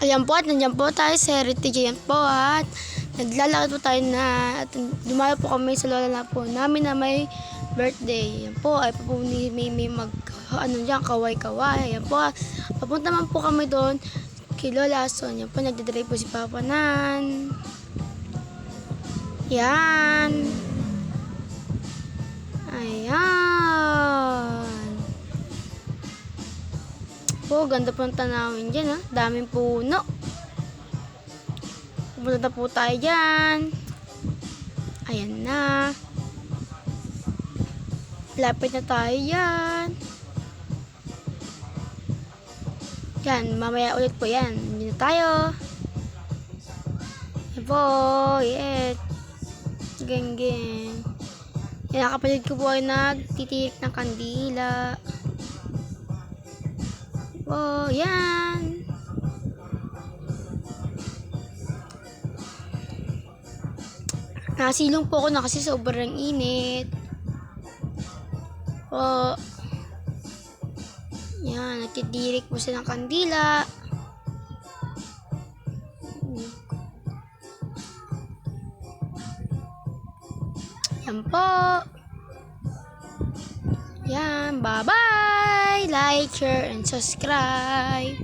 Ayan po at nandiyan po tayo sa Heritage. Ayan po at naglalakad po tayo na at dumayo po kami sa lola na po namin na may birthday. Ayan po ay po ni may mag kaway-kaway. Ayan po papunta man po kami doon kay Lola Son. Ayan po nagdadrive po si Papa Nan. Yan. Ayan. Po, ganda po ang tanawin dyan, ha. Daming puno. Pupunta na po tayo dyan. Ayan na. Lapit na tayo dyan. Yan, mamaya ulit po yan. Hindi na tayo. Ayan po, yeah. Geng. Yan, kapatid ko po ay nagtitirik ng kandila. Oh, yan. Nasilong po ako na kasi sobrang init. Oh. Yan, nagtitirik po siya ng kandila. Yan po. Yan, bye-bye! Like, share, and subscribe.